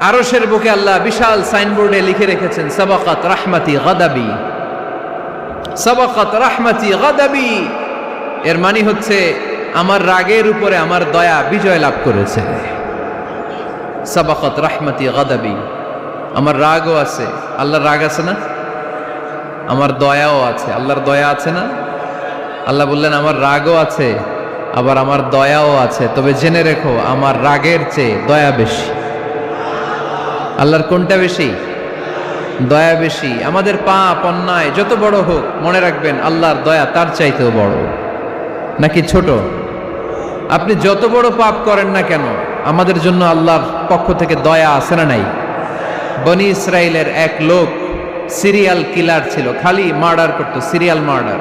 আরশের বুকে আল্লাহ বিশাল সাইনবোর্ডে লিখে রেখেছেন সাবাকাত রাহমাতি গাদাবি, সাবাকাত রাহমাতি গাদাবি। এর মানে হচ্ছে আমার রাগের উপরে আমার দয়া বিজয় লাভ করেছে। সাবাকাত রাহমাতি গাদাবি, আমার রাগও আছে, আল্লাহর রাগ আছে না? আমার দয়াও আছে, আল্লাহর দয়া আছে না? আল্লাহ বললেন আমার রাগও আছে আবার আমার দয়াও আছে, তবে জেনে রেখো আমার রাগের চেয়ে দয়া বেশি। আল্লাহর কোনটা বেশি? দয়া বেশি। আমাদের পাপ অন্যায় যত বড় হোক মনে রাখবেন আল্লাহর দয়া তার চাইতেও বড়। নাকি ছোট? আপনি যত বড় পাপ করেন না কেন আমাদের জন্য আল্লাহর পক্ষ থেকে দয়া আছে না নাই? বনি ইসরাইলের এক লোক সিরিয়াল কিলার ছিল, খালি মার্ডার করতো, সিরিয়াল মার্ডার।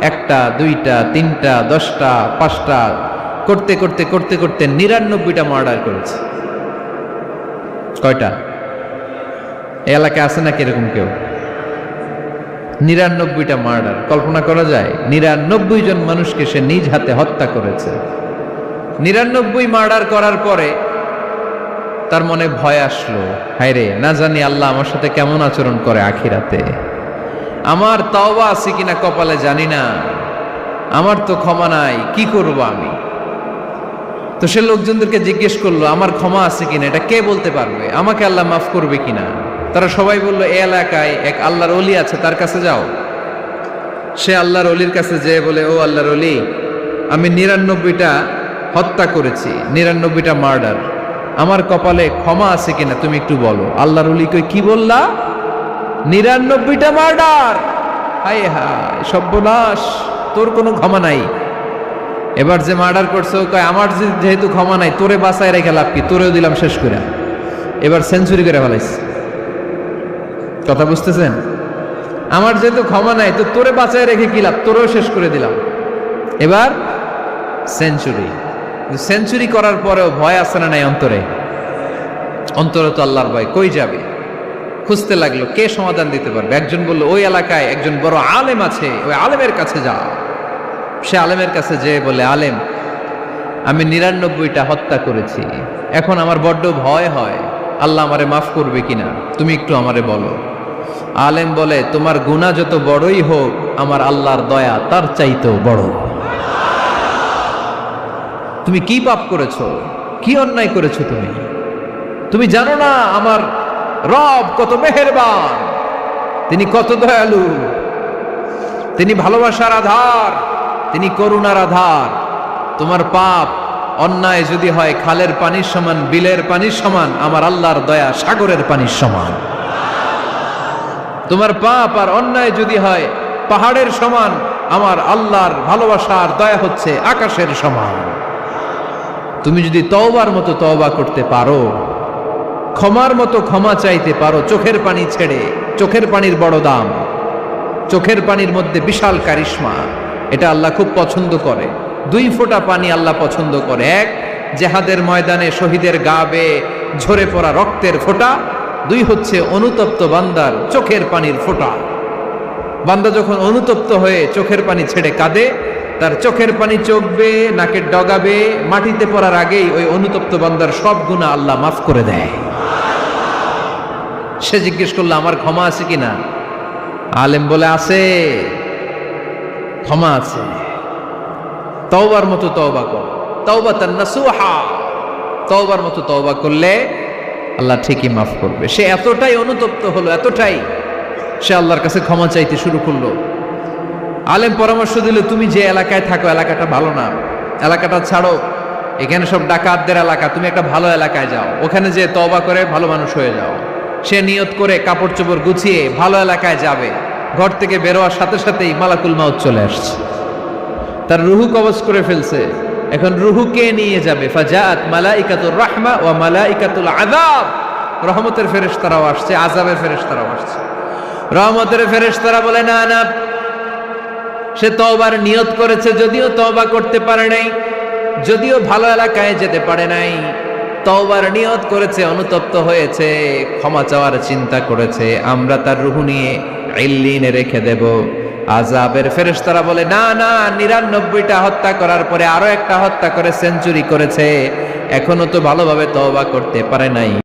একটা, দুইটা, তিনটা, 10টা, 5টা করতে করতে করতে করতে 99টা মার্ডার করেছে। কয়টা? এলাকায় আছে নাকি এরকম কেউ? 99টা মার্ডার। কল্পনা করা যায়? 99 জন মানুষকে সে নিজ হাতে হত্যা করেছে। 99 মার্ডার করার পরে তার মনে ভয় আসলো, হায় রে, না জানি আল্লাহ আমার সাথে কেমন আচরণ করে আখিরাতে। আমার তওবা আছে কিনা কপালে জানি না, আমার তো ক্ষমা নাই, কি করব আমি? তো সে লোকজনদেরকে জিজ্ঞেস করলো আমার ক্ষমা আছে কিনা, এটা কে বলতে পারবে? আমাকে আল্লাহ মাফ করবে কিনা? তারা সবাই বলল এই এলাকায় এক আল্লাহর ওলি আছে, তার কাছে যাও। সে আল্লাহর ওলির কাছে যেয়ে বলে, ও আল্লাহর ওলি, আমি 99টা হত্যা করেছি, 99টা মার্ডার, আমার কপালে ক্ষমা আছে কিনা তুমি একটু বলো। আল্লাহর ওলি কই, কি বললা? 99টা মার্ডার? হায় হায় সর্বনাশ, তোর কোনো ক্ষমা নাই। এবার যে মার্ডার করছে ও কয় আমার যেহেতু ক্ষমা নাই, তোরে বাঁচায় রেখে লাভ কি, তোরেও দিলাম শেষ করে। এবার সেঞ্চুরি করে ফেলাইছে। কথা বুঝতেছেন? আমার যেহেতু ক্ষমা নাই তো তোরে বাঁচায় রেখে কি লাভ, তোরেও শেষ করে দিলাম। এবার সেঞ্চুরি। সেঞ্চুরি করার পরেও ভয় আছে না নাই অন্তরে? অন্তরে তো আল্লাহর ভয়, কই যাবে? খুঁজতে লাগলো কে সমাধান দিতে পারবে। একজন বলল ওই এলাকায় একজন বড় আলেম আছে, ওই আলেমের কাছে যা। সে আলেমের কাছে যেয়ে বলে, আলেম, আমি 99টা হত্যা করেছি, এখন আমার বড্ড ভয় হয়, আল্লাহ আমারে মাফ করবে কিনা, তুমি একটু আমারে বলো। আলেম বলে, তোমার গুনাহ যত বড়ই হোক আমার আল্লাহর দয়া তার চাইতেও বড়। তুমি কি পাপ করেছো, কি অন্যায় করেছো? তুমি জানো না আমার রব কত মেহেরবান, তিনি কত দয়ালু, তিনি ভালোবাসার আধার, তিনি করুণার আধার। তোমার পাপ অন্যায় যদি হয় খালের পানির সমান, বিলের পানির সমান, আমার আল্লাহর দয়া সাগরের পানির সমান। তোমার পাপ আর অন্যায় যদি হয় পাহাড়ের সমান, আমার আল্লাহর ভালোবাসার দয়া হচ্ছে আকাশের সমান। তুমি যদি তওবার মতো তওবা করতে পারো, ক্ষমার মতো ক্ষমা চাইতে পারো, চোখের পানি ছেড়ে, চোখের পানির বড় দাম, চোখের পানির মধ্যে বিশাল কারিশমা, এটা আল্লাহ খুব পছন্দ করে। 2 ফোঁটা পানি আল্লাহ পছন্দ করে। এক, জেহাদের ময়দানে শহীদের গা বেয়ে ঝরে পড়া রক্তের ফোঁটা। 2 হচ্ছে অনুতপ্ত বান্দার চোখের পানির ফোঁটা। বান্দা যখন অনুতপ্ত হয়ে চোখের পানি ছেড়ে কাঁদে, তার চোখের পানি চোখ বেয়ে নাকের ডগা বেয়ে মাটিতে পড়ার আগেই ওই অনুতপ্ত বান্দার সব গুনাহ আল্লাহ মাফ করে দেয়। সে জিজ্ঞেস করলো আমার ক্ষমা আছে কিনা? আলেম বলে আছে, ক্ষমা আছে। তওবার মতো তওবা কর, তাওবাতান নাসুহা, তওবার মতো তওবা করলে আল্লাহ ঠিকই মাফ করবে। সে এতটাই অনুতপ্ত হলো, এতটাই, সে আল্লাহর কাছে ক্ষমা চাইতে শুরু করলো। আলেম পরামর্শ দিল, তুমি যে এলাকায় থাকো এলাকাটা ভালো না, এলাকাটা ছাড়ো, এখানে সব ডাকাতদের এলাকা, তুমি একটা ভালো এলাকায় যাও, ওখানে যে তওবা করে ভালো মানুষ হয়ে যাও। সে নিয়ত করে কাপড় চোপড় গুছিয়ে ভালো এলাকায় যাবে। ঘর থেকে বেরোয়ার সাথে সাথেই মালাকুল মাউত চলে আসছে, তার রুহু কবজ করে ফেলছে। এখন রুহু কে নিয়ে যাবে? ফাজাআত মালাইকাতুর রাহমা ওয়া মালাইকাতুল আযাব। রহমতের ফেরেশতারাও আসছে, আযাবের ফেরেশতারাও আসছে। রহমতের ফেরেশতারা বলে, না না, সে তওবার নিয়ত করেছে, যদিও তওবা করতে পারে নাই, যদিও ভালো এলাকায় যেতে পারে নাই, তওবার নিয়ত করেছে, অনুতপ্ত হয়েছে, ক্ষমা চাওয়ার চিন্তা করেছে, আমরা তার রুহু নিয়ে ইল্লিনে রেখে দেব। আযাবের ফেরেশতারা বলে, না না, 99টা হত্যা করার পরে আরো একটা হত্যা করে সেঞ্চুরি করেছে, এখনো তো ভালোভাবে তওবা করতে পারে নাই।